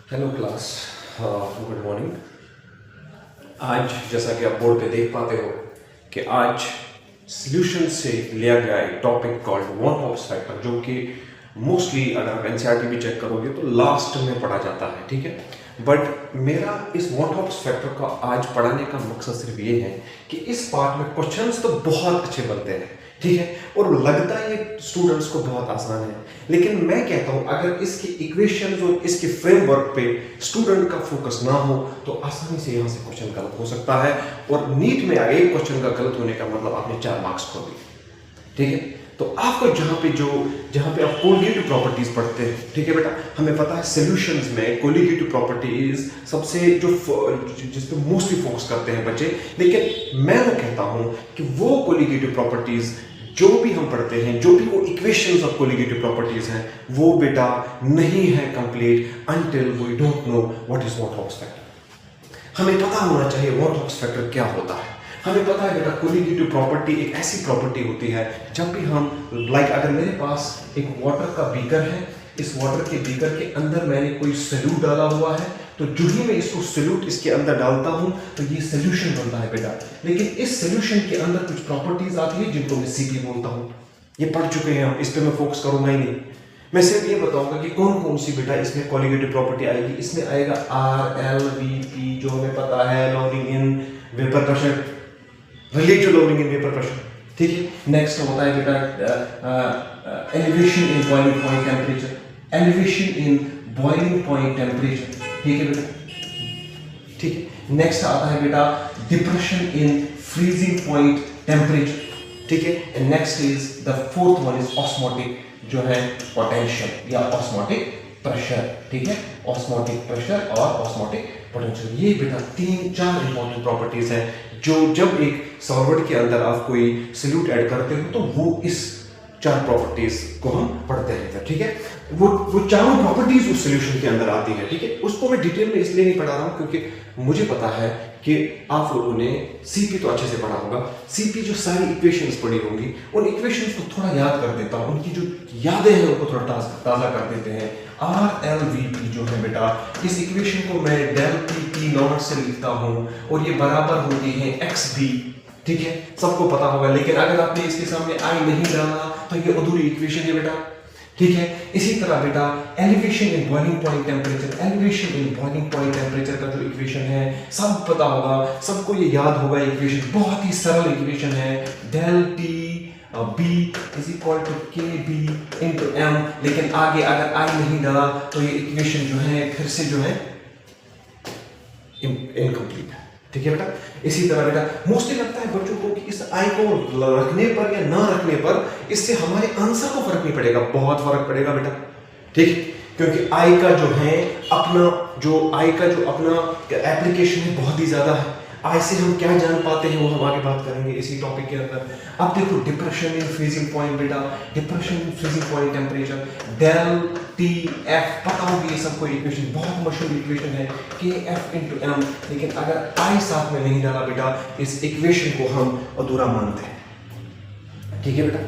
Hello class, good morning. आज जैसा कि आप बोर्ड पे देख पाते हो कि आज सॉल्यूशन से लिया गया एक topic called one Hoff's factor, जो कि मोस्टली अगर आप एनसीईआरटी भी चेक करोगे तो लास्ट में पढ़ा जाता है, ठीक है। बट मेरा इस वन हॉप्स फैक्टर का आज पढ़ाने का मकसद सिर्फ ये है कि इस पार्ट में क्वेश्चंस तो बहुत अच्छे बनते हैं, ठीक है, और लगता है ये स्टूडेंट्स को बहुत आसान है, लेकिन मैं कहता हूं अगर इसके इक्वेशंस और इसके फ्रेमवर्क पे स्टूडेंट का फोकस ना हो तो आसानी से यहां से क्वेश्चन गलत हो सकता है, और नीट में एक क्वेश्चन का गलत होने का मतलब आपने 4 मार्क्स खो दिए, ठीक है। तो आपको जहां पे आप कोलिगेटिव प्रॉपर्टीज पढ़ते हैं, ठीक है बेटा, हमें पता है सॉल्यूशंस में कोलिगेटिव प्रॉपर्टीज सबसे जिस पे मोस्टली फोकस करते हैं बच्चे, लेकिन मैं वो कहता हूं कि वो कोलिगेटिव प्रॉपर्टीज जो भी हम पढ़ते हैं, जो भी वो इक्वेशंस ऑफ कोलिगेटिव प्रॉपर्टीज हैं, वो बेटा नहीं है complete until we don't know what is van Hoff's factor. हमें पता होना चाहिए वन हॉप्स फैक्टर क्या होता है। हमें पता है बेटा कोलिगेटिव प्रॉपर्टी एक ऐसी प्रॉपर्टी होती है जब भी हम अगर मेरे पास एक वाटर का बीकर है, इस वाटर के बीकर के अंदर मैंने कोई सॉल्यूट डाला हुआ है, तो जो ही मैं इसको सॉल्यूट इसके अंदर डालता हूं तो ये सॉल्यूशन बनता है बेटा। लेकिन इस सॉल्यूशन के अंदर कुछ प्रॉपर्टीज आती है जिनको मैं सीपी बोलता हूं। ये पढ़ चुके हैं हम, इस पे मैं फोकस करूंगा ही नहीं। मैं सिर्फ ये बताऊंगा कि कौन कौन सी बेटा इसमें कोलिगेटिव प्रॉपर्टी आएगी। इसमें आएगा RLVP, जो हमें पता है loading in vapour pressure, relative loading in vapour pressure, ठीक है। नेक्स्ट होता है बेटा elevation in boiling point temperature, elevation in boiling point temperature, ठीक है बेटा, ठीक है। नेक्स्ट आता है बेटा depression in freezing point temperature, ठीक है। And next is the fourth one is osmotic, जो है पोटेंशियल या ऑस्मोटिक प्रेशर, ठीक है, ऑस्मोटिक प्रेशर और ऑस्मोटिक पोटेंशियल। ये बेटा 3-4 इंपॉर्टेंट प्रॉपर्टीज हैं जो जब एक सॉल्वेंट के अंदर आप कोई सॉल्यूट ऐड करते हो तो वो इस 4 प्रॉपर्टीज को हम पढ़ते हैं, ठीक है। वो चारों प्रॉपर्टीज उस सॉल्यूशन के अंदर आती है, ठीक है। उसको मैं डिटेल में इसलिए नहीं पढ़ा रहा हूं क्योंकि मुझे पता है कि आप लोगों ने सीपी तो अच्छे से पढ़ा होगा। सीपी जो सारी इक्वेशंस पढ़ी होंगी, उन इक्वेशंस को थोड़ा याद कर देता हूं, उनकी जो यादें हैं उनको थोड़ा ताजा कर देते हैं। RLVP जो है बेटा, इस इक्वेशन को मैं del P नॉट से लिखता हूं और ये बराबर होती है XB, ठीक है, सबको पता होगा। लेकिन अगर आपने इसके सामने I नहीं डाला तो ये अधूरी इक्वेशन है बेटा, ठीक है। इसी तरह बेटा elevation in boiling point temperature, elevation in boiling point temperature का जो इक्वेशन है सब पता होगा, सबको ये याद होगा। इक्वेशन बहुत ही सरल इक्वेशन है, del T B is equal to KB into M, लेकिन आगे अगर I नहीं डाला तो ये इक्वेशन जो है फिर से जो है इनकम्प्लीट है, ठीक है बेटा। इसी तरह बेटा मोस्टली लगता है बच्चों को कि इस I को रखने पर या ना रखने पर इससे हमारे आंसर को फर्क नहीं पड़ेगा, बहुत फर्क पड़ेगा बेटा, ठीक है, क्योंकि I का जो है अपना एप्लीकेशन है बहुत ही ज्यादा है। I से हम क्या जान पाते हैं वो हम आगे बात करेंगे इसी टॉपिक के अंदर। अब देखो डिप्रेशन इन फ्रीजिंग पॉइंट बेटा, depression in freezing point temperature, del TF पता होगी, ये सबको इक्वेशन बहुत मशहूर इक्वेशन है KF इंटू M, लेकिन अगर I साथ में नहीं डाला बेटा इस इक्वेशन को हम अधूरा मानते हैं, ठीक है बेटा।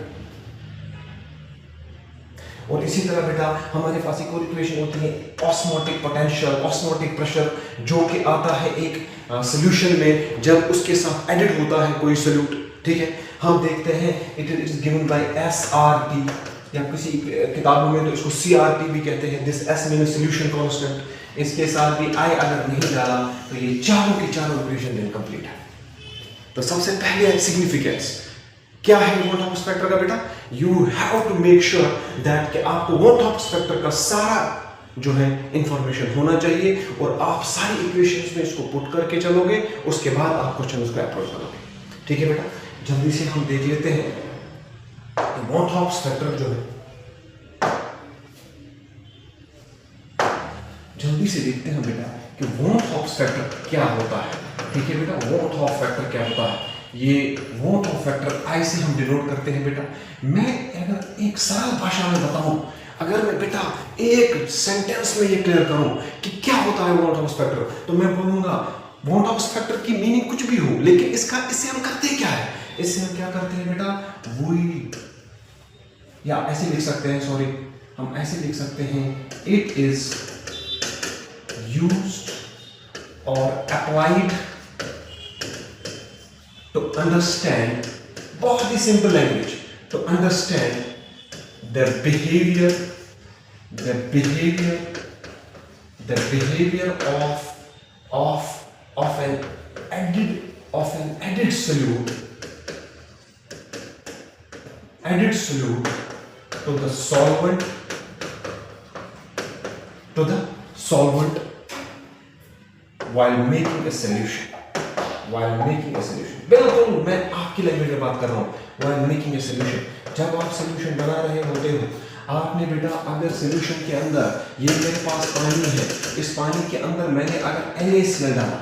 और इसी तरह बेटा हमारे पास एक और इक्वेशन होती है ऑस्मोटिक पोटेंशियल, ऑस्मोटिक प्रेशर, जो कि आता है एक सॉल्यूशन में जब उसके साथ एडेड होता है कोई सॉल्यूट, ठीक है। हम देखते हैं it is given by SRT, या किसी किताबों में तो इसको CRT भी कहते हैं। This S means solution constant, इसके साथ भी I अगर नहीं डाला तो ये चारों की चारों इक्वेशन इनकम्प्लीट है। तो सबसे पहले है सिग्निफिकेंस, क्या है वन हॉप्स फैक्टर का बेटा। You have to make sure that कि आपको वन हॉप्स फैक्टर का सारा जो है इंफॉर्मेशन होना चाहिए और आप सारी इक्वेशंस में इसको पुट करके चलोगे, उसके बाद आप क्वेश्चन उसको अप्रोच करोगे, ठीक है बेटा। जल्दी से हम देख लेते हैं वन हॉप्स फैक्टर जो है, जल्दी से देखते हैं बेटा कि वन हॉप्स फैक्टर क्या होता है, ठीक है बेटा। वन हॉप्स फैक्टर क्या होता है, ये वन हॉप्स फैक्टर I से हम डिनोट करते हैं बेटा। मैं अगर एक सरल भाषा में बताऊं, अगर मैं बेटा एक सेंटेंस में ये क्लियर करूं कि क्या होता है वन हॉप्स फैक्टर, तो मैं बोलूंगा वन हॉप्स फैक्टर की मीनिंग कुछ भी हो, लेकिन इससे हम करते क्या है, इससे हम क्या करते हैं बेटा, वही, या ऐसे लिख सकते हैं, सॉरी हम ऐसे लिख सकते हैं, it is used or applied to understand, बहुत ही simple language, to understand their behavior of an added solute to the solvent while making a solution. बिल्कुल मैं आपकी लैंग्वेज में बात कर रहा हूँ. while making a solution, जब आप सोल्यूशन बना रहे होते हो, आपने बेटा अगर सोल्यूशन के अंदर ये मेरे पास पानी है, इस पानी के अंदर मैंने अगर NaCl डाला,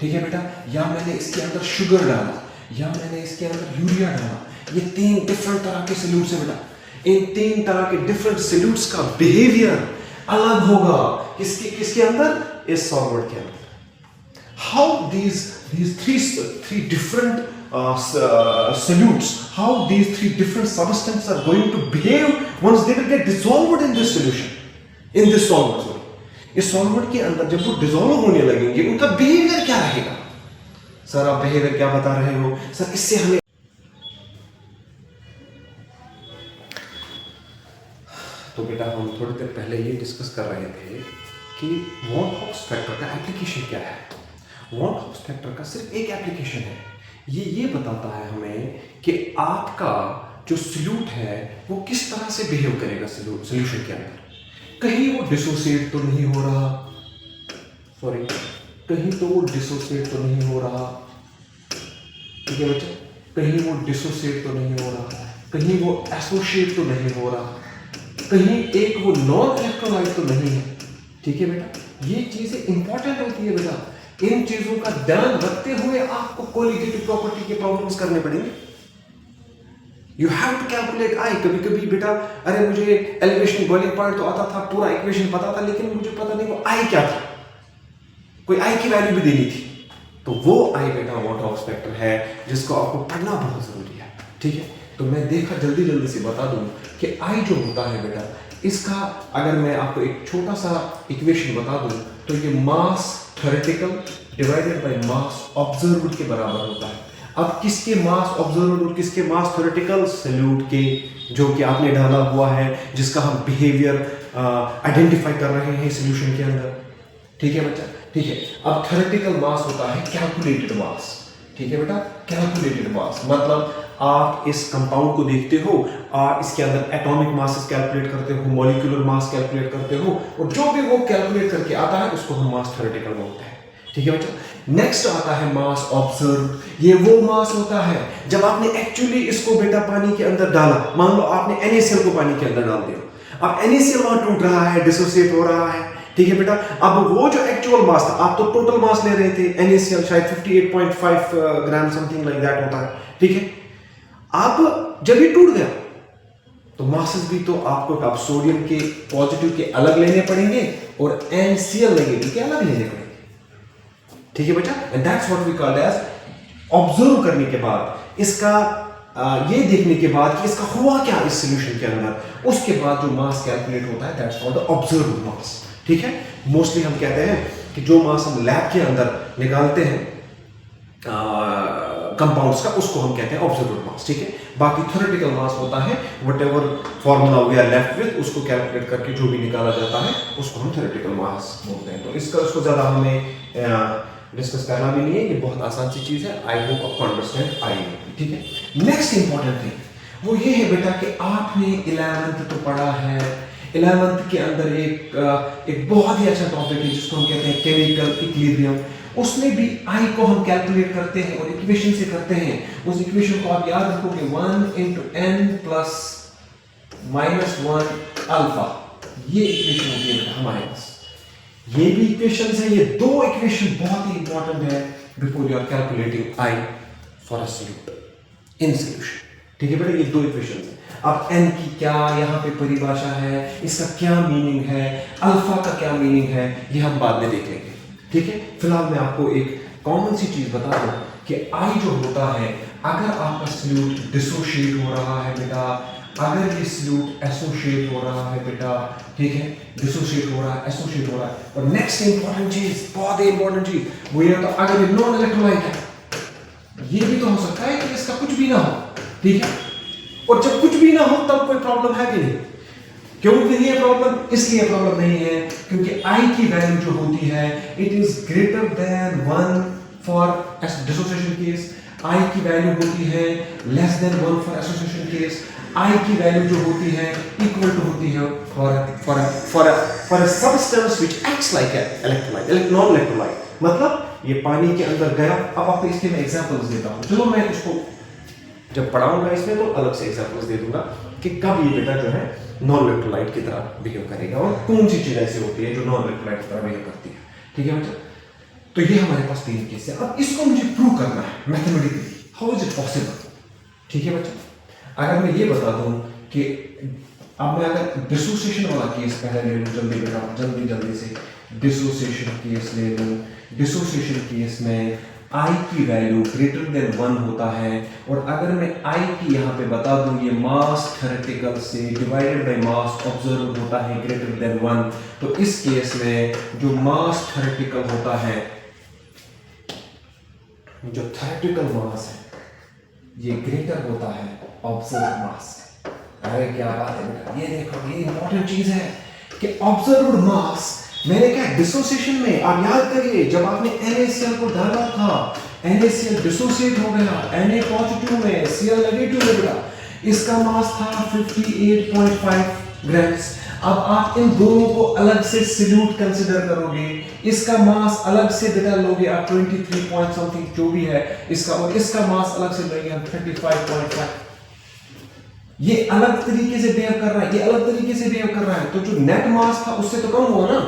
ठीक है बेटा, या मैंने इसके अंदर शुगर डाला, या मैंने इसके अंदर यूरिया डाला, ये 3 डिफरेंट तरह के सोल्यूट्स हैं बेटा. इन 3 तरह के डिफरेंट सोल्यूट्स का बिहेवियर अलग होगा किसके अंदर, इस सॉल्वेंट के अंदर. How these three different solutes, how these 3 different substances are going to behave once they will get dissolved in this solution, in this solvent. इस सॉल्वेंट के अंदर जब वो डिसॉल्व होने लगेंगे, उनका बिहेवियर क्या रहेगा. सर आप बिहेवियर क्या बता रहे हो सर, इससे हमें तो बेटा हम थोड़ी देर पहले ये डिस्कस कर रहे थे कि वॉन हॉब्स फैक्टर का एप्लीकेशन क्या है. वॉन हॉब्स फैक्टर का सिर्फ एक एप्लीकेशन है. ये बताता है हमें कि आपका जो सोल्यूट है वो किस तरह से बिहेव करेगा सोल्यूशन के अंदर. कहीं वो डिसोसिएट तो नहीं हो रहा, कहीं तो वो डिसोसिएट तो नहीं हो रहा, ठीक है बच्चा, कहीं वो डिसोसिएट तो नहीं हो रहा, कहीं वो एसोसिएट तो नहीं हो रहा, कहीं एक वो नॉन इलेक्ट्रोलाइट तो नहीं है. ठीक है बेटा, ये चीजें इंपॉर्टेंट होती है बेटा. इन चीजों का ध्यान रखते हुए आपको कोलिगेटिव प्रॉपर्टी के प्रॉब्लम्स करने पड़ेंगे. You have to calculate I. कभी कभी बेटा अरे मुझे एलिवेशन बॉइलिंग पॉइंट तो आता था, पूरा इक्वेशन पता था, लेकिन मुझे पता नहीं वो आई क्या था, कोई आई की वैल्यू भी देनी थी. तो वो आई बेटा वॉन हॉब्स फैक्टर है जिसको आपको पढ़ना बहुत जरूरी है. ठीक है, तो मैं जल्दी से बता दूं कि आई जो होता है बेटा, इसका अगर मैं आपको एक छोटा सा इक्वेशन बता दूं तो ये mass theoretical divided by mass observed के बराबर होता है. अब किसके मास ऑब्जर्व्ड और किसके मास थ्योरेटिकल, सोल्यूट के जो कि आपने डाला हुआ है, जिसका हम बिहेवियर आइडेंटिफाई कर रहे हैं सॉल्यूशन के अंदर. ठीक है बच्चा, ठीक है. अब थ्योरेटिकल मास होता है कैलकुलेटेड मास. ठीक है बेटा, कैलकुलेटेड मास मतलब आप इस कंपाउंड को देखते हो, इसके अंदर एटॉमिक मासेस कैलकुलेट करते हो, मॉलिक्यूलर मास कैलकुलेट करते हो, और जो भी वो कैलकुलेट करके आता है उसको हम मास थ्योरेटिकल बोलते हैं. ठीक है बच्चा. नेक्स्ट आता है मास ऑब्जर्व्ड. ये वो मास होता है जब आपने एक्चुअली इसको बेटा पानी के अंदर डाला. मान लो आपने NaCl को पानी के अंदर डाल दिया, अब NaCl वहां टूट रहा है, डिसोसिएट हो रहा है. ठीक है बेटा, अब वो जो एक्चुअल मास था, आप तो टोटल मास ले रहे थे, NaCl शायद 58.5 ग्राम समथिंग लाइक दैट होता है. ठीक है, अब जब ये टूट गया तो मासेस भी तो आपको अब सोडियम के पॉजिटिव के अलग लेने पड़ेंगे और NCl नेगेटिव के अलग लेने पड़ेंगे. ठीक है बेटा, and that's what we called as observe करने के बाद, इसका ये देखने के बाद कि इसका हुआ क्या इस सॉल्यूशन के अंदर, उसके बाद जो मास कैलकुलेट होता है दैट्स कॉल्ड द ऑब्जर्व्ड मास. ठीक है, मोस्टली हम कहते हैं कि जो मास हम लैब के अंदर निकालते हैं कंपाउंड्स का, उसको हम कहते हैं ऑब्जर्व्ड मास. ठीक है, बाकी थ्योरेटिकल मास होता है whatever formula we are left with, उसको कैलकुलेट करके जो भी निकाला जाता है उसको हम थ्योरेटिकल मास बोलते हैं. तो उसको ज्यादा हमें डिस्कस करना भी नहीं है, ये बहुत आसान सी चीज है. आई होप आपको अंडरस्टैंड आई. ठीक है, नेक्स्ट इंपॉर्टेंट थिंग वो ये है बेटा कि आपने 11th तो पढ़ा है. 11th के अंदर एक बहुत ही अच्छा टॉपिक है जिसको हम कहते हैं केमिकल इक्विलिब्रियम. उसमें भी आई को हम कैलकुलेट करते हैं और इक्वेशन से करते हैं. उस इक्वेशन को आप याद रखोगे 1 × n + -1 अल्फा. ये इक्वेशन होती है हमारे पास. ये भी इक्वेशंस है, ये 2 इक्वेशन बहुत ही इंपॉर्टेंट है before you are calculating I for a solute in solution. ठीक है बेटा, ये 2 इक्वेशंस है. अब n की क्या यहाँ पे परिभाषा है, इसका क्या मीनिंग है, अल्फा का क्या मीनिंग है, ये हम बाद में देख लेंगे. ठीक है, फिलहाल मैं आपको एक कॉमन सी चीज बता दूं कि आई जो होता है, अगर आपका सोल्यूट डिसोशिएट हो रहा है बेटा, अगर ये सल्यूट एसोसिएट हो रहा है बेटा, ठीक है, डिसोसिएट हो रहा है, एसोसिएट हो रहा है, और नेक्स्ट इंपॉर्टेंट चीज, बहुत ही इंपॉर्टेंट चीज वो ये तो अगर ये नॉन इलेक्ट्रोलाइट है, ये भी तो हो सकता है कि इसका कुछ भी ना हो, ठीक है, और जब कुछ भी ना हो तब कोई प्रॉब्लम है कि नहीं? क्यों नहीं है प्रॉब्लम? इसलिए प्रॉब्लम नहीं है क्योंकि I की वैल्यू जो होती है it is greater than 1 for dissociation case, I की वैल्यू होती है less than 1 for association case, I की वैल्यू जो होती है इक्वल टू होती है for a substance which acts like electrolyte, non electrolyte, मतलब ये पानी के अंदर गया। अब आपको इसके मैं एग्जांपल्स देता हूं, चलो मैं इसको जब पढ़ाऊंगा इसमें तो अलग से एग्जांपल्स दे दूंगा कि कब ये बेटा जो है नॉन इलेक्ट्रोलाइट की तरह बिहेव करेगा और कौन सी चीज ऐसी होती है जो नॉन इलेक्ट्रोलाइट की तरह बिहेव करती है, ठीक है बच्चा। तो ये हमारे पास 3 केस है। अब इसको मुझे प्रूव करना है mathematically, how is it possible, ठीक है बच्चा। अगर मैं ये बता दूं कि अब मैं अगर डिसोसिएशन वाला केस पहले ले लूं, जल्दी बेटा जल्दी से डिसोसिएशन केस ले लूं। डिसोसिएशन केस में I की वैल्यू ग्रेटर देन 1 होता है, और अगर मैं I की यहाँ पे बता दूं ये मास थ्योरेटिकल से डिवाइडेड बाय मास ऑब्जर्व होता है ग्रेटर देन 1, तो इस केस में जो मास थ्योरेटिकल होता है, जो थ्योरेटिकल मास है ये ग्रेटर होता है ऑब्जर्व मास। अरे क्या बात है बेटा, ये देखो ये इंपॉर्टेंट चीज है कि ऑब्जर्व्ड मास, मैंने कहा डिसोसिएशन में आप याद करिए जब आपने NaCl को डाला था, NaCl डिसोसिएट हो गया, Na पॉजिटिव में Cl नेगेटिव में बेटा, इसका मास था 58.5 ग्राम्स। अब आप इन दोनों को अलग से सल्यूट कंसीडर करोगे, इसका मास अलग से बेटा लोगे आप 23 पॉइंट समथिंग जो भी है इसका, और इसका मास अलग से लेंगे हम 35.5। ये अलग तरीके से बिहेव कर रहा है, ये अलग तरीके से बिहेव कर रहा है, तो जो नेट मास था उससे तो कम हुआ ना,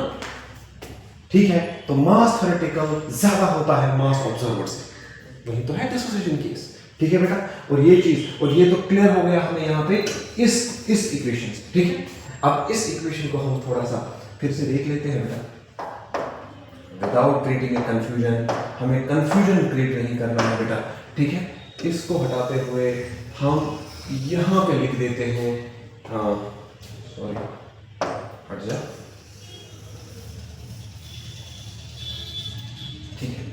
ठीक है। तो मास थ्योरेटिकल ज्यादा होता है मास ऑब्जर्वर से, वही तो है डिसोसिएशन केस, ठीक है बेटा। और ये चीज, और ये तो क्लियर हो गया हमें यहाँ पे इस इक्वेशन से, ठीक है। अब इस इक्वेशन को हम थोड़ा सा फिर से देख लेते हैं बेटा, विदाउट क्रिएटिंग ए कंफ्यूजन, हमें कंफ्यूजन क्रिएट नहीं करना है बेटा, ठीक है। इसको हटाते हुए हम यहाँ पे लिख देते हैं, सॉरी हट जा, ठीक है।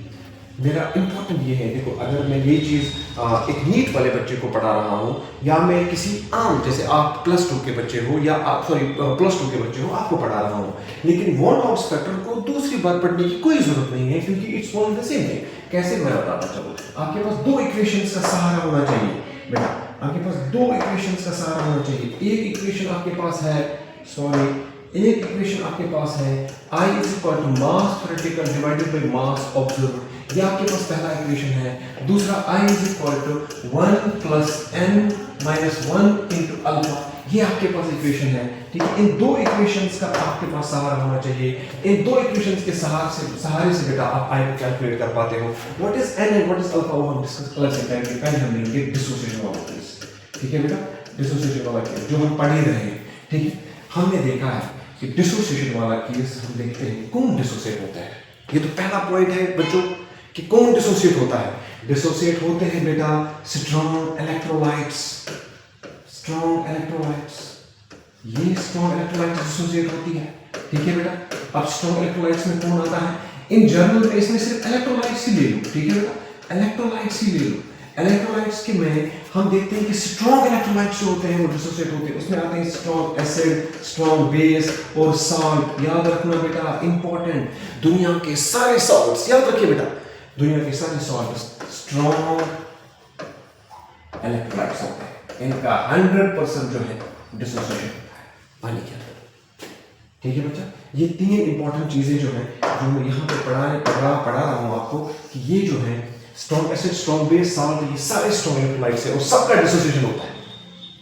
मेरा इंपॉर्टेंट ये है, देखो अगर मैं ये चीज एक नीट वाले बच्चे को पढ़ा रहा हूँ, या मैं किसी आम, जैसे आप +2 के बच्चे हो, या आप +2 के बच्चे हो, आपको पढ़ा रहा हूँ, लेकिन वॉन हॉप्स फैक्टर को दूसरी बार पढ़ने की कोई जरूरत नहीं है क्योंकि इट्स ऑल द सेम है। कैसे मैं बताता चलो, आपके पास 2 इक्वेशंस का सहारा होना चाहिए बेटा, आपके पास 2 इक्वेशंस का सहारा होना चाहिए। एक इक्वेशन आपके पास है, एक इक्वेशन आपके पास है I is equal to mass theoretical divided by mass observed, ये आपके पास पहला इक्वेशन है। दूसरा I is equal to 1 + n-1 × alpha, ये आपके पास इक्वेशन है, ठीक है। इन 2 इक्वेशंस का आपके पास सहारा होना चाहिए। इन 2 इक्वेशंस के सहारे से बेटा आप I को कैलकुलेट कर पाते हो। What is n and what is alpha वो हम डिस्कस अलग से करेंगे, पहले हम लेंगे डिसोसिएशन वाला केस, ठीक है बेटा। डिसोसिएशन वाला केस जो हम पढ़ ही रहे हैं, ठीक है। हमने देखा है कि डिसोसिएशन वाला केस हम देखते हैं कौन डिसोसिएट होता है, ये तो पहला पॉइंट है बच्चों कि कौन डिसोसिएट होता है। डिसोसिएट होते हैं बेटा स्ट्रॉन्ग इलेक्ट्रोलाइट्स, ये स्ट्रॉन्ग इलेक्ट्रोलाइट्स डिसोसिएट होती है, ठीक है बेटा। अब स्ट्रॉन्ग इलेक्ट्रोलाइट्स में कौन आता है, इन जनरल में इसमें सिर्फ इलेक्ट्रोलाइट्स ही ले लो, ठीक है बेटा, इलेक्ट्रोलाइट्स ही ले लो। इलेक्ट्रोलाइट्स के में हम देखते हैं कि स्ट्रॉन्ग इलेक्ट्रोलाइट्स जो होते हैं वो डिसोसिएट होते हैं, उसमें आते हैं स्ट्रॉन्ग एसिड, स्ट्रॉन्ग बेस और सॉल्ट। याद रखना बेटा, इंपॉर्टेंट, दुनिया के सारे सॉल्ट्स याद रखिए बेटा, दुनिया के सारे सॉल्ट स्ट्रॉन्ग इलेक्ट्रोलाइट्स होते हैं, इनका 100% जो है डिसोसिएशन होता है पानी के अंदर, ठीक है बच्चा। ये 3 इंपॉर्टेंट चीजें जो है जो मैं यहाँ पे पढ़ा रहा हूँ आपको कि ये जो है strong acid, strong base, salt, ये सारे स्ट्रॉन्ग इलेक्ट्रोलाइट्स है और सबका डिसोसिएशन होता है,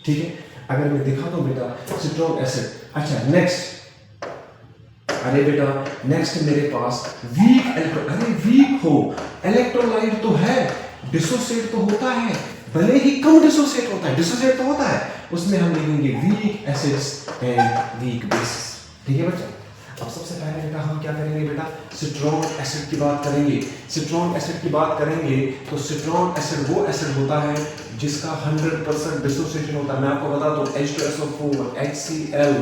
ठीक है। अगर मैं दिखा दूं बेटा स्ट्रॉन्ग एसिड, अच्छा नेक्स्ट, अरे बेटा नेक्स्ट मेरे पास वीक अरे वीक हो इलेक्ट्रोलाइट तो है, डिसोसिएट तो होता है, भले ही कम डिसोसिएट होता है, डिसोसिएट तो होता है, उसमें हम लिखेंगे weak acids and weak bases, ठीक है बच्चा। अब सबसे पहले बेटा हम क्या करेंगे बेटा, सिट्रॉन एसिड की बात करेंगे। सिट्रॉन एसिड की बात करेंगे तो सिट्रॉन एसिड वो एसिड होता है जिसका 100% डिसोसिएशन होता है। मैं आपको बता दूं H2SO4, HCl,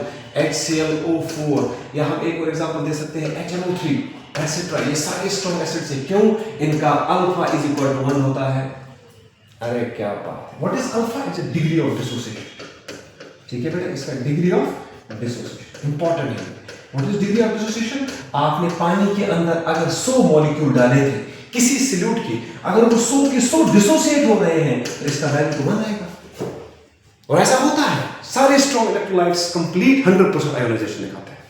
HClO4, या हम एक और एग्जांपल दे सकते हैं HNO3 एसिट्रा। ये सारे स्ट्रॉन्ग एसिड से, क्यों? इनका अल्फा इज इक्वल टू 1 होता है। अरे क्या बात है, what is alpha? It's a degree of dissociation. ठीक है बेटा, इसका डिग्री ऑफ डिसोसिएशन इंपॉर्टेंट है। What is degree of dissociation? आपने पानी के अंदर अगर 100 मॉलिक्यूल डाले थे किसी सॉल्यूट के, अगर वो 100 के 100 डिसोसिएट हो रहे हैं तो इसका वैल्यू तो 1 आएगा। और ऐसा होता है, सारे स्ट्रॉन्ग इलेक्ट्रोलाइट्स कंप्लीट 100% आयोनाइजेशन दिखाते हैं।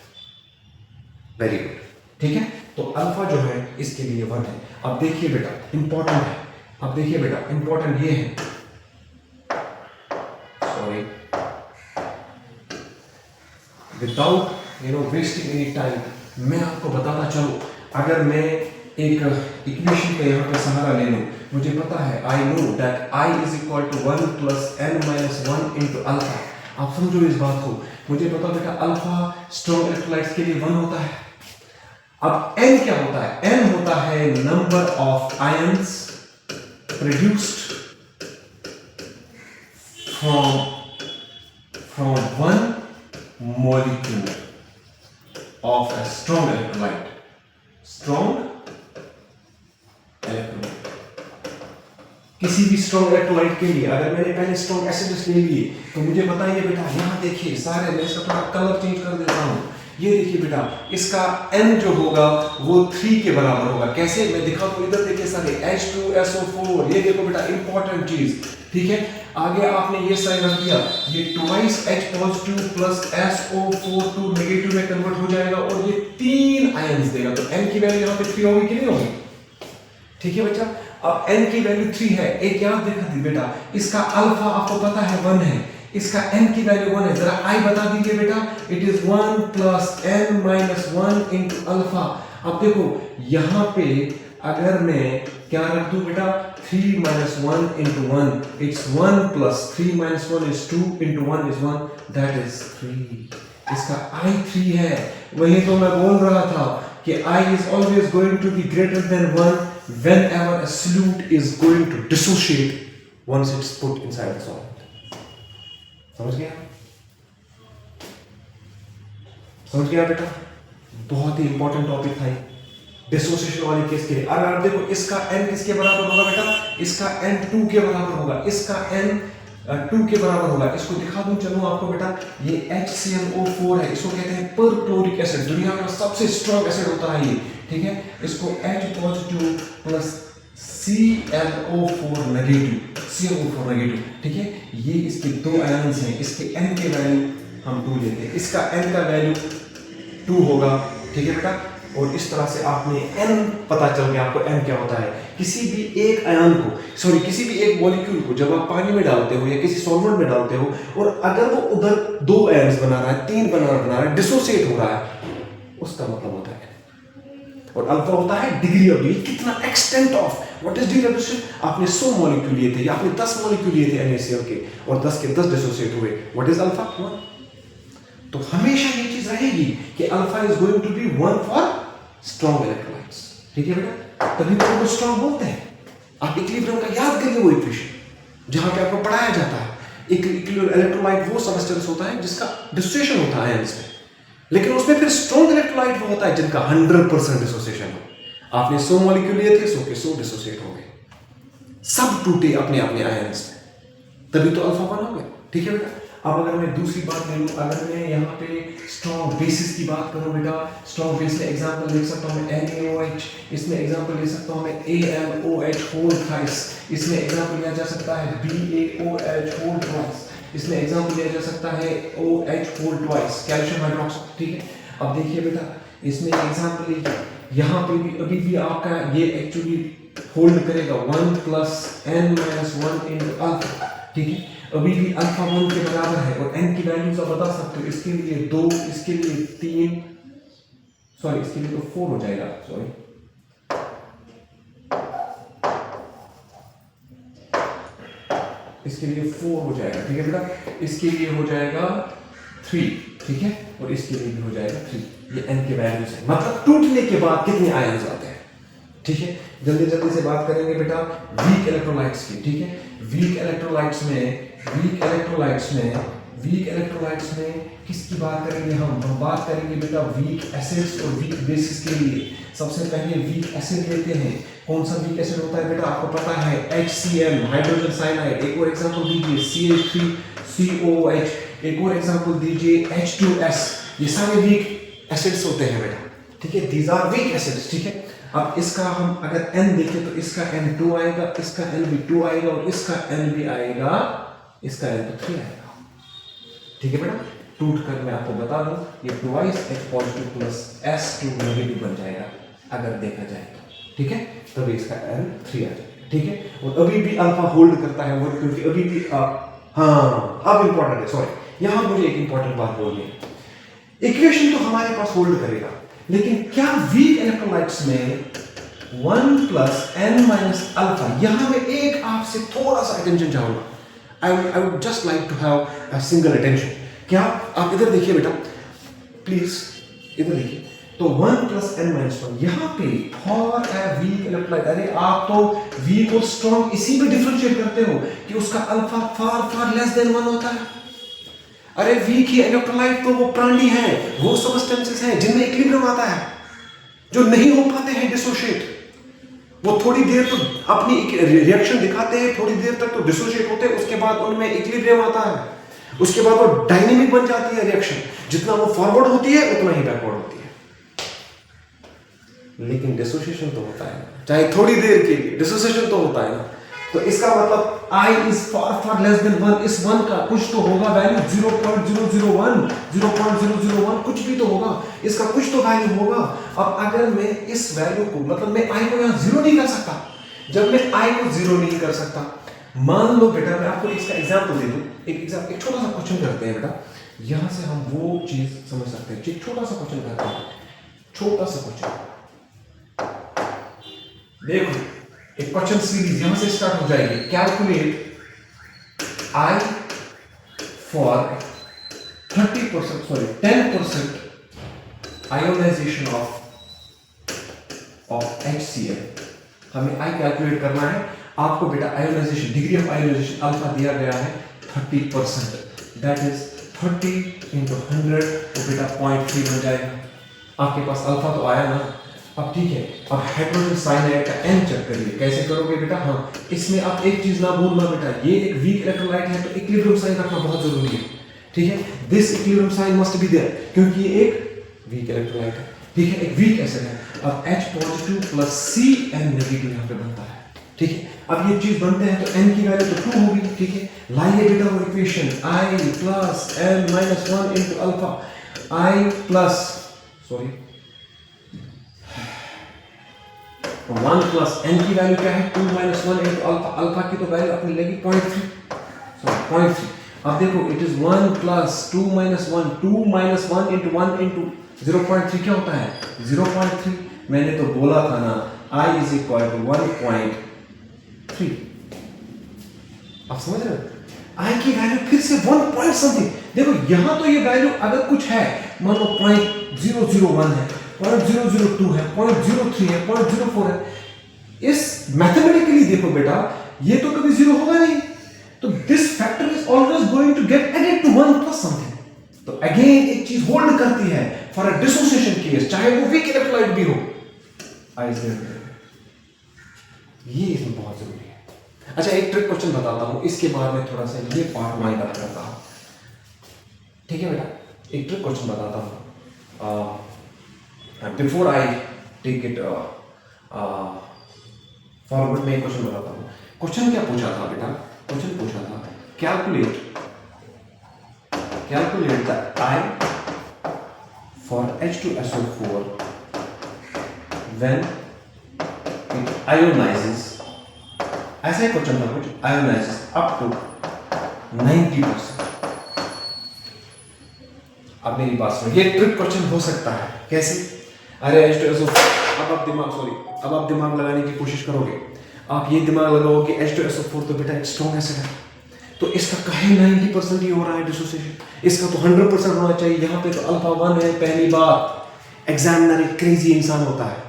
वेरी गुड, ठीक है। तो अल्फा जो है इसके लिए 1 है। अब देखिए बेटा इंपॉर्टेंट है, अब देखिए बेटा इंपॉर्टेंट ये है, sorry, without wasting any time मैं आपको बताता चलूं, अगर मैं एक इक्वेशन का यहाँ पे सहारा ले लूं, मुझे पता है I know that I is equal to 1 plus n-1 into alpha. आप समझो इस बात को, मुझे पता बेटा अल्फा स्ट्रॉन्ग इलेक्ट्रोलाइट्स के लिए 1 होता है। अब n क्या होता है? n होता है number of ions produced from one molecule of a strong electrolyte. Strong electrolyte. किसी भी स्ट्रॉन्ग इलेक्ट्रोलाइट के लिए अगर मैंने पहले स्ट्रॉन्ग एसिड्स ले लिए तो मुझे बताइए बेटा, यहाँ देखिए सारे, मैं इसका थोड़ा कलर चेंज कर देता हूँ। ये देखिए बेटा, इसका n जो होगा वो 3 के बराबर होगा। कैसे? मैं दिखा दूँ, इधर देखिए सारे H2SO4, ये देखो बेटा इंपॉर्टेंट चीज, ठीक है। आगे आपने ये साइन रख दिया, ये twice H positive plus SO4 two negative में कन्वर्ट हो जाएगा और ये 3 आयंस देगा। तो n की वैल्यू यहाँ पे 3 होगी कि नहीं होगी? ठीक है बच्चा, अब n की वैल्यू 3 है। एक याद देखा थी बेटा, इसका अल्फा आपको पता है 1 है, इसका n की वैल्यू 1 है। जरा I बता दीजिए बेटा, it is 1 plus n-1 into alpha. अब देखो यहाँ पे अगर मैं क्या रख दूं बेटा, 3 minus 1 into 1, it's 1 plus 3 minus 1 is 2 into 1 is 1, that is 3. इसका I 3 है। वही तो मैं बोल रहा था कि I is always going to be greater than 1 whenever a solute is going to dissociate once it's put inside the solvent. समझ गया? समझ गया बेटा? बहुत ही इंपॉर्टेंट टॉपिक था ये डिसोसिएशन वाले केस के लिए। अगर आप देखो इसका n किसके बराबर होगा बेटा, इसका n 2 के बराबर होगा, इसका n 2 के बराबर होगा। इसको दिखा दूं चलो आपको बेटा, ये HClO4 है, इसको कहते हैं परक्लोरिक एसिड, दुनिया का सबसे स्ट्रॉन्ग एसिड होता है ये, ठीक है। इसको H positive plus ClO4 negative, ठीक है। ये इसके 2 आयंस हैं, इसके n के वैल्यू हम 2 लेते हैं, इसका n का वैल्यू 2 होगा, ठीक है बेटा। और इस तरह से आपने n पता चल गया आपको n क्या होता है। किसी भी एक आयन को, सॉरी किसी भी एक मॉलिक्यूल को जब आप पानी में डालते हो या किसी सॉल्वेंट में डालते हो और अगर वो उधर 2 आयन्स बना रहा है, 3 बना रहा है, डिसोसिएट हो रहा है, उसका मतलब होता है n। और अल्फा होता है डिग्री ऑफ, कितना extent of, what is degree of dissociation? आपने 100 मॉलिक्यूल लिए थे या आपने 10 मॉलिक्यूल लिए थे NaCl के और 10 के 10 डिसोसिएट हुए, व्हाट इज अल्फा? 1। तो हमेशा ये चीज रहेगी कि alpha is going to be 1 for strong electrolytes, ठीक है बेटा। तभी तो उनको स्ट्रॉन्ग बोलते हैं। आप इक्विलिब्रियम का याद करिए वो इक्वेशन जहां पे आपको पढ़ाया जाता है। इलेक्ट्रोलाइट वो सब्सटेंस होता है जिसका डिसोसिएशन होता है आयंस में, लेकिन उसमें फिर स्ट्रॉन्ग इलेक्ट्रोलाइट वो होता है जिनका 100% डिसोसिएशन हो। आपने 100 मॉलिक्यूल लिए थे, 100 के 100 डिसोसिएट हो गए, सब टूटे अपने अपने आयंस में, तभी तो अल्फा 1 हो गए, ठीक है बेटा। अब अगर मैं दूसरी बात ले लूँ, अगर मैं यहाँ पे स्ट्रॉन्ग बेसिस की बात करूँ बेटा, स्ट्रॉन्ग बेस में एग्जांपल ले सकता हूँ मैं NaOH, इसमें एग्जांपल ले सकता हूँ मैं AlOH होल थ्राइस, इसमें एग्जांपल लिया जा सकता है BaOH होल ट्वाइस, इसमें एग्जांपल लिया जा सकता है OH whole twice, calcium hydroxide, ठीक है। अब देखिए बेटा, इसमें एग्जांपल लीजिए, यहाँ पे भी अभी भी आपका ये एक्चुअली होल्ड करेगा 1 प्लस n-1 इंटू अल्फा, ठीक है। अभी भी अल्फा 1 के बराबर है और n की वैल्यूज आप बता सकते हो, इसके लिए 2, इसके लिए 3, सॉरी इसके लिए तो 4 हो जाएगा, सॉरी इसके लिए 4 हो जाएगा, ठीक है बेटा। इसके लिए हो जाएगा 3, ठीक है। और इसके लिए भी हो जाएगा 3। ये n के वैल्यूज है, मतलब टूटने के बाद कितने आयन्स आते हैं। ठीक है, जल्दी जल्दी से बात करेंगे बेटा वीक इलेक्ट्रोलाइट्स की। ठीक है, वीक इलेक्ट्रोलाइट्स में किसकी बात करेंगे हम बात करेंगे बेटा वीक एसिड्स और वीक बेसिस के लिए। सबसे पहले वीक एसिड लेते हैं। कौन सा वीक एसिड होता है बेटा, आपको पता है HCl हाइड्रोजन साइनाइड। एक और एग्जांपल दीजिए CH3COOH। एक और एग्जांपल दीजिए H2S। ये सारे वीक एसिड्स होते हैं बेटा। ठीक है, दीज आर वीक एसिड्स। ठीक है, अब इसका हम अगर n देखें तो इसका n 2 आएगा, इसका n भी 2 आएगा और इसका n भी आएगा, इसका n तो 3 आएगा। ठीक है बेटा, टूट कर मैं आपको बता दूं ये twice H positive plus S2 negative बन जाएगा अगर देखा जाए तो। ठीक है, तभी इसका n 3 आ जाएगा। ठीक है, और अभी भी अल्फा होल्ड करता है वो, क्योंकि अभी भी हाँ अब इंपॉर्टेंट है, सॉरी यहां मुझे एक इंपॉर्टेंट बात बोलनी है। इक्वेशन तो हमारे पास होल्ड करेगा, लेकिन क्या वीक इलेक्ट्रोलाइट्स में 1 प्लस n माइनस अल्फा, यहां मैं एक आपसे थोड़ा सा अटेंशन चाहूंगा। I would just like to have a single attention। क्या आप इधर देखिए बेटा प्लीज, इधर देखिए। तो 1 प्लस n माइनस 1 यहाँ पे फॉर ए वीक इलेक्ट्रोलाइट, अरे आप तो वीक और स्ट्रॉन्ग इसी में डिफरेंशिएट करते हो कि उसका अल्फा फार लेस देन 1 होता है। अरे वीक ही इलेक्ट्रोलाइट तो वो प्राणी हैं, वो सबस्टेंसेस हैं जिनमें इक्विलिब्रियम आता है, जो नहीं हो पाते हैं डिसोशिएट। वो थोड़ी देर तो अपनी रिएक्शन दिखाते हैं, थोड़ी देर तक तो डिसोशिएट होते हैं, उसके बाद उनमें इक्विलिब्रियम आता है, उसके बाद वो डायनेमिक बन जाती है रिएक्शन। जितना वो फॉरवर्ड होती है उतना ही बैकवर्ड होती है। लेकिन डिसोसिएशन तो होता है, चाहे थोड़ी देर के लिए डिसोसिएशन तो होता है ना। तो इसका मतलब I is far less than 1, इस 1 का कुछ तो होगा वैल्यू, 0.001, 0.001 कुछ भी तो होगा, इसका कुछ तो वैल्यू होगा। अब अगर मैं इस वैल्यू को, मतलब मैं I को यहाँ 0 नहीं कर सकता। जब मैं I को 0 नहीं कर सकता, मान लो बेटा मैं आपको इसका एग्जाम्पल दे दूं। एक छोटा सा क्वेश्चन करते हैं बेटा, यहां से हम वो चीज समझ सकते हैं। एक छोटा सा क्वेश्चन करते हैं, छोटा सा क्वेश्चन देखो, एक क्वेश्चन सीरीज यहां से स्टार्ट हो जाएगी। Calculate I for 10% ionisation of HCl। हमें I कैलकुलेट करना है। आपको बेटा ionisation, degree of ionisation alpha दिया गया है 30%, दैट इज 30 into 100, तो बेटा 0.3 बन जाएगा। आपके पास अल्फा तो आया ना। अब ठीक है, अब हाइड्रोजन साइनाइड का n चेक करिए, कैसे करोगे बेटा। हाँ, इसमें आप एक चीज ना भूलना बेटा, ये एक वीक इलेक्ट्रोलाइट है तो इक्विलिब्रियम साइन रखना बहुत जरूरी है। ठीक है, this equilibrium sign must be there, क्योंकि ये एक वीक इलेक्ट्रोलाइट है। ठीक है, एक वीक एसिड है। अब H positive plus Cn negative यहाँ पे बनता है। ठीक है, अब ये चीज बनते हैं तो n की वैल्यू तो 2 होगी। ठीक है, लाइए बेटा वो equation I plus n minus 1 into alpha, I plus 1 plus n की वैल्यू क्या है, 2 माइनस 1 इंटू अल्फा। अल्फा की तो वैल्यू अपनी लगी 0.3। अब देखो it is 1 plus 2 minus 1, 2 minus 1 into 1 into 0.3 क्या होता है 0.3। मैंने तो बोला था ना I इज इक्वल टू 1.3। आप समझ रहे हो, I की वैल्यू फिर से 1 पॉइंट समथिंग। देखो यहां तो ये वैल्यू अगर कुछ है, मान लो 0.001 है, 0.002 है, 0.03 है, 0.04 है, इस मैथमेटिकली देखो बेटा ये तो कभी 0 होगा नहीं। तो this factor is always going to get added to 1 plus something. तो अगेन एक चीज होल्ड करती है फॉर अ डिसोसिएशन केस, चाहे वो वीक इलेक्ट्रोलाइट भी हो। ये इसमें बहुत जरूरी है। अच्छा, एक ट्रिक क्वेश्चन बताता हूं, इसके बाद में थोड़ा सा ये पार्ट वाइंड अप करता हूं। ठीक है बेटा, एक ट्रिक क्वेश्चन बताता हूं। Before I take it forward, मैं क्वेश्चन बताता हूँ। क्वेश्चन क्या पूछा था बेटा, क्वेश्चन पूछा था calculate the I for H2SO4 when it ionizes, ऐसा ही क्वेश्चन था कुछ, ionizes up to 90%। अब मेरी बात सुनो, ये ट्रिक क्वेश्चन हो सकता है कैसे। अरे H2SO, अब आप दिमाग लगाने की कोशिश करोगे। आप ये दिमाग लगाओ कि H2SO4 तो बेटा एक स्ट्रॉन्ग एसिड है, तो इसका कहे 90% ही हो रहा है डिसोसिएशन, इसका तो 100% होना चाहिए। यहाँ पे तो अल्फा 1 है। पहली बात, एग्जामिनर एक क्रेजी इंसान होता है,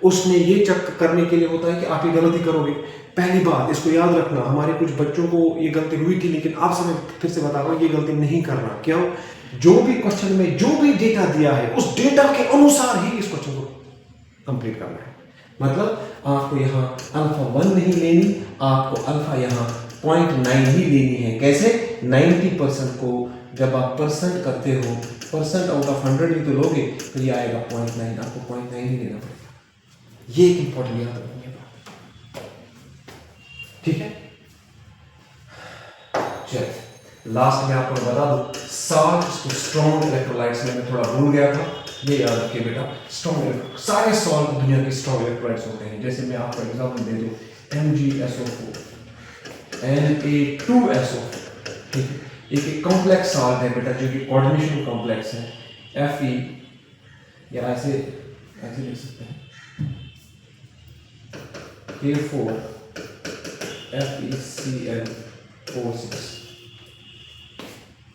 उसने ये चेक करने के लिए होता है कि आप ये गलती करोगे। पहली बात इसको याद रखना, हमारे कुछ बच्चों को ये गलती हुई थी, लेकिन आपसे मैं फिर से बता रहा हूँ ये गलती नहीं करना। क्यों? जो भी क्वेश्चन में जो भी डेटा दिया है उस डेटा के अनुसार ही इस क्वेश्चन को कंप्लीट करना है। मतलब आपको यहाँ अल्फा 1 नहीं लेनी, आपको अल्फा यहाँ 0.9 ही लेनी है। कैसे? 90% को जब आप परसेंट करते हो, परसेंट आउट ऑफ 100 ही तो लोगे, तो ये आएगा 0.9, आपको 0.9 ही लेना पड़ेगा। ये एक इंपॉर्टेंट याद रखनी है बात, ठीक है? चलिए लास्ट में आपको बता दो, साल्ट टू स्ट्रॉन्ग इलेक्ट्रोलाइट्स में मैं थोड़ा भूल गया था, ये याद रखिए बेटा। स्ट्रॉन्ग, सारे सॉल्ट दुनिया के स्ट्रॉन्ग इलेक्ट्रोलाइट्स होते हैं। जैसे मैं आपको एग्जांपल दे दूं, MgSO4, Na2SO4, ठीक है? एक कॉम्प्लेक्स सॉल्ट है बेटा, जो कि कोऑर्डिनेशन कॉम्प्लेक्स है, Fe, या ऐसे लिख सकते हैं K4 FeCl46,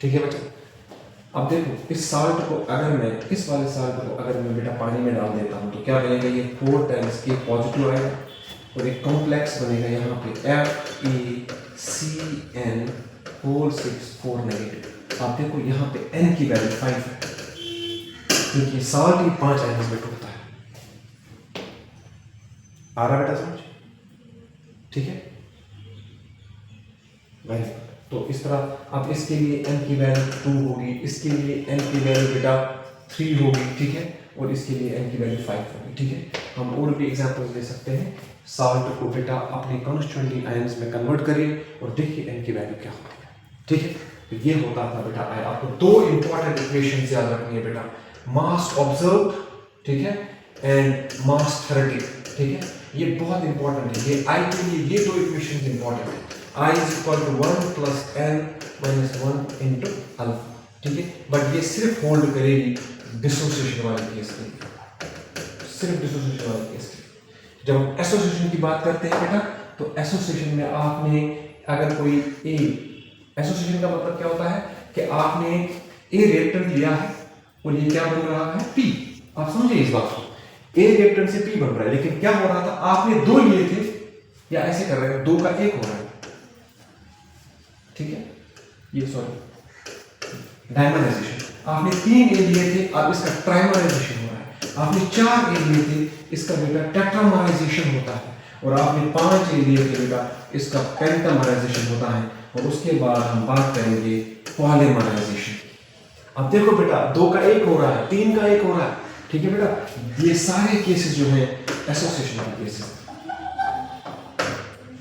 ठीक है बच्चा? अब देखो, इस साल्ट को अगर मैं, इस वाले साल्ट को अगर मैं बेटा पानी में डाल देता हूँ तो क्या बनेगा? ये 4 टाइम्स K पॉजिटिव आएगा और एक कॉम्प्लेक्स बनेगा यहाँ पे FeCN4 नेगेटिव। आप देखो यहाँ पे N की वैल्यू 5 है, क्योंकि साल्ट ही 5 आयन्स में टूटता है। आ रहा बेटा समझ? ठीक है भाई? तो इस तरह अब इसके लिए n की वैल्यू 2 होगी, इसके लिए n की वैल्यू बेटा 3 होगी, ठीक है? और इसके लिए n की वैल्यू 5 होगी, ठीक है? हम और भी एग्जांपल्स दे सकते हैं। साल्ट को बेटा अपने कॉन्स्टिट्यूएंट आयंस में कन्वर्ट करिए और देखिए n की वैल्यू क्या होती है, ठीक है? तो ये होता था बेटा। आपको 2 इंपॉर्टेंट इक्वेशंस याद रखनी है बेटा, मास ऑब्जर्व, ठीक है, एंड मास थेरेटिक, ठीक है? ये बहुत इंपॉर्टेंट है। ये I के लिए ये 2 इक्वेशंस इंपॉर्टेंट है। I is equal to 1 plus n minus 1 into alpha, ठीक है? बट ये सिर्फ होल्ड करेगी डिसोसिएशन वाले केस के लिए, सिर्फ डिसोसिएशन वाले केस के लिए। जब हम एसोसिएशन की बात करते हैं बेटा, तो एसोसिएशन में आपने अगर कोई ए, एसोसिएशन का मतलब क्या होता है कि आपने ए रिएक्टेंट लिया है और ये क्या बन रहा है? पी। आप समझे इस बात को? ए रिएक्टेंट से पी बन रहा है, लेकिन क्या हो रहा था? आपने 2 लिए थे, या ऐसे कर रहे हैं 2 का 1 हो रहा है, ठीक है? ये सॉरी डायमराइजेशन। आपने 3 ए लिए थे, अब इसका ट्राइमराइजेशन हो रहा है। आपने 4 ए लिए थे, इसका बेटा टेट्रामराइजेशन होता है। और आपने 5 ए लिए थे बेटा, इसका पेंटामराइजेशन होता है। और उसके बाद हम बात करेंगे पॉलीमराइजेशन। अब देखो बेटा, 2 का 1 हो रहा है, 3 का 1 हो रहा है, ठीक है बेटा? ये सारे केसेस जो है एसोसिएशन के केसेस,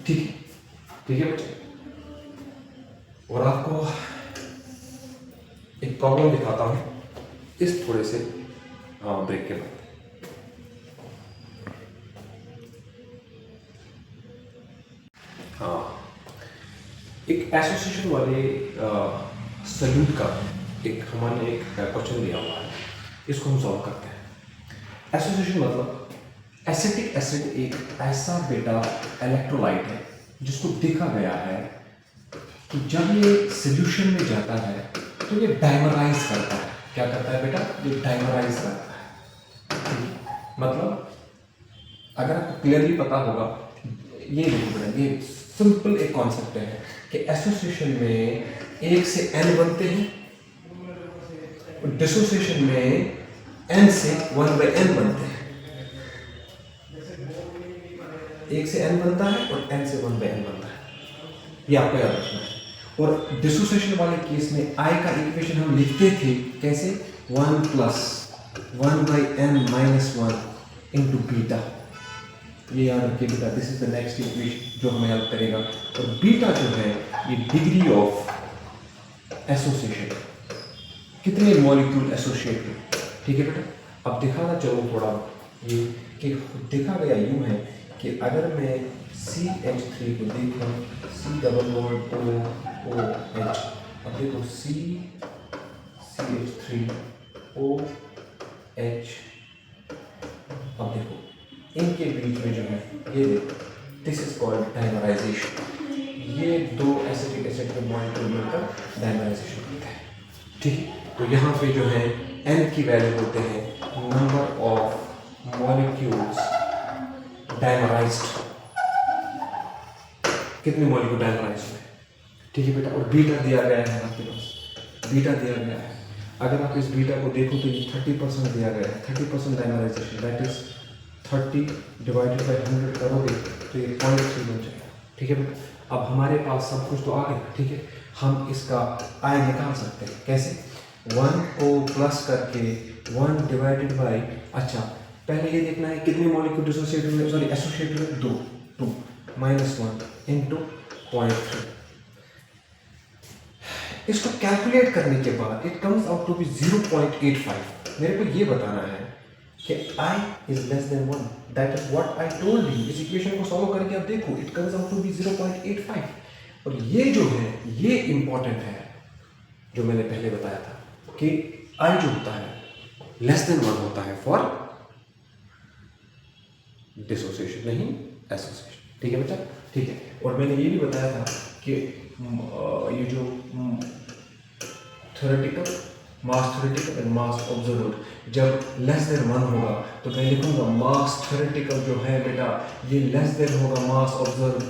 ठीक है? ठीक है बच्चे? और आपको एक प्रॉब्लम दिखाता हूं इस थोड़े से ब्रेक के बाद। एक एसोसिएशन वाले सल्यूट का एक हमारे एक क्वेश्चन दिया हुआ है, इसको हम सॉल्व करते हैं। एसोसिएशन मतलब एसिटिक एसिड एक ऐसा बेटा इलेक्ट्रोलाइट है जिसको देखा गया है कि जब ये सॉल्यूशन में जाता है तो ये डाइमराइज करता है। क्या करता है बेटा? ये डाइमराइज करता है। मतलब अगर आपको क्लियरली पता होगा, ये देखो बेटा, ये सिंपल एक कॉन्सेप्ट है कि एसोसिएशन में 1 से n बनते हैं और डिसोसिएशन में n से 1/n बनते हैं। 1 से n बनता है और n से 1/n बनता है, ये आपको याद रखना है। और डिसोसिएशन वाले केस में I का इक्वेशन हम लिखते थे कैसे? 1 plus 1/n minus 1 into beta. ये याद रखिए बेटा, this is the next equation जो हमें हेल्प करेगा। और बीटा जो है ये डिग्री ऑफ एसोसिएशन, कितने मॉलिक्यूल एसोसिएट हुए, ठीक है बेटा? अब दिखाना चलो थोड़ा ये कि देखा गया यूं है कि अगर मैं CH3 को देखूं, C डबल बॉन्ड OH, अब देखो CH3OH, अब देखो इनके बीच में जो है ये देखो, दिस इज कॉल्ड डाइमराइजेशन। ये दो एसिटिक एसिड के मॉलिक्यूल मिलकर डाइमराइजेशन करते हैं, ठीक है। तो यहाँ पे जो है n की वैल्यू बोलते हैं नंबर ऑफ मॉलिक्यूल्स डाइमराइज्ड, कितने मॉलिक्यूल डाइमराइज्ड है, ठीक है बेटा। और बीटा दिया गया है आपके पास, बीटा दिया गया है। अगर आप इस बीटा को देखो तो ये 30% दिया गया है, 30% dimerisation, that is 30 divided by 100 करोगे तो ये 0.3 बन जाएगा, ठीक है बेटा। अब हमारे पास सब कुछ तो आ गया, ठीक है। हम इसका आई निकाल सकते हैं, कैसे? 1 को प्लस करके 1 डिवाइडेड बाई, अच्छा पहले ये देखना है कितने मॉलिक्यूल डिसोसिएट हुए, सॉरी एसोसिएट हुए, 2 माइनस 1 इंटू 0.3। इसको कैलकुलेट करने के बाद it comes out to be 0.85। मेरे को ये बताना है कि i is less than 1, that is what I told you. इस इक्वेशन को सॉल्व करके आप देखो, it comes out to be 0.85। और ये जो है ये इंपॉर्टेंट है, जो मैंने पहले बताया था कि i जो होता है लेस देन 1 होता है फॉर डिसोसिएशन, नहीं एसोसिएशन, ठीक है बच्चा, ठीक है। और मैंने ये भी बताया था कि ये जो theoretical mass theoretical and mass observed जब लेस देन 1 होगा तो मैं लिखूंगा मास थ्योरेटिकल जो है बेटा ये लेस देन होगा मास ऑब्जर्व्ड।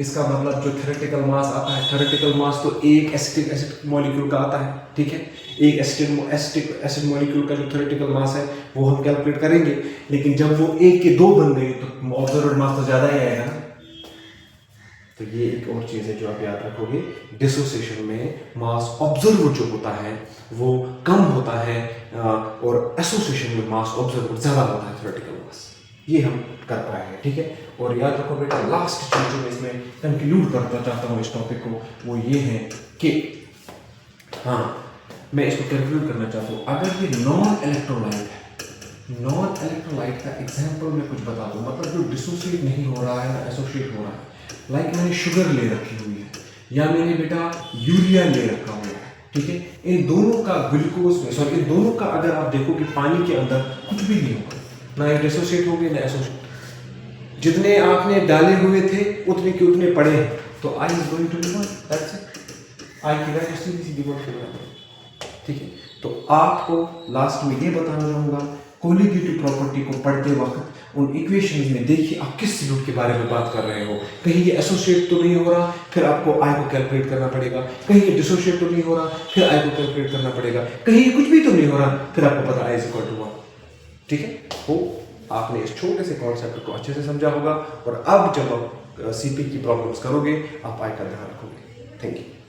इसका मतलब जो थ्योरेटिकल मास आता है, थ्योरेटिकल मास तो एक एसिटिक एसिड मॉलिक्यूल का आता है, ठीक है। एक एसिटिक एसिड मॉलिक्यूल का जो थ्योरेटिकल मास है वो हम कैलकुलेट करेंगे, लेकिन जब वो 1 के 2 बन गए तो ऑब्जर्व्ड मास तो ज़्यादा ही आएगा ना। तो ये एक और चीज़ है जो आप याद रखोगे, डिसोसिएशन में मास ऑब्जर्व जो होता है वो कम होता है और एसोसिएशन में मास ऑब्जर्व ज़्यादा होता है, थ्योरेटिकल मास। ये हम कर पाए हैं, ठीक है। और याद रखो बेटा लास्ट चीज़ जो मैं इसमें कंक्लूड करना चाहता हूँ इस टॉपिक को वो ये है कि हाँ मैं इसको कैलकुलेट करना चाहता हूँ। अगर ये नॉन इलेक्ट्रोलाइट है, नॉन इलेक्ट्रोलाइट का एग्जाम्पल मैं कुछ बता दूँ, मतलब जो डिसोसिएट नहीं हो रहा है ना एसोसिएट हो रहा है, लाइक मैंने शुगर ले रखी हुई है या मैंने बेटा यूरिया ले रखा हुआ है, ठीक है। इन दोनों का ग्लूकोज में सॉरी इन दोनों का अगर आप देखो कि पानी के अंदर कुछ भी नहीं होगा, ना ये डिसोसिएट होंगे ना एसोसिएट। जितने आपने डाले हुए थे उतने के उतने पड़े हैं, तो I is going to be 1, that's it. I की वैल्यू सीधी सीधी 1 के बराबर, ठीक है। तो आपको लास्ट में ये बताना चाहूँगा, कोलिगेटिव प्रॉपर्टी को पढ़ते वक्त उन इक्वेशंस में देखिए आप किस सॉल्यूट के बारे में बात कर रहे हो। कहीं ये एसोसिएट तो नहीं हो रहा, फिर आपको आई को कैलकुलेट करना पड़ेगा। कहीं ये डिसोसिएट तो नहीं हो रहा, फिर आई को कैलकुलेट करना पड़ेगा। कहीं ये कुछ भी तो नहीं हो रहा, फिर आपको पता आई इज इक्वल टू 1, ठीक है। तो आपने इस छोटे से कॉन्सेप्ट को अच्छे से समझा होगा और अब जब आप सीपी की प्रॉब्लम्स करोगे आप आई का ध्यान रखोगे। Thank you.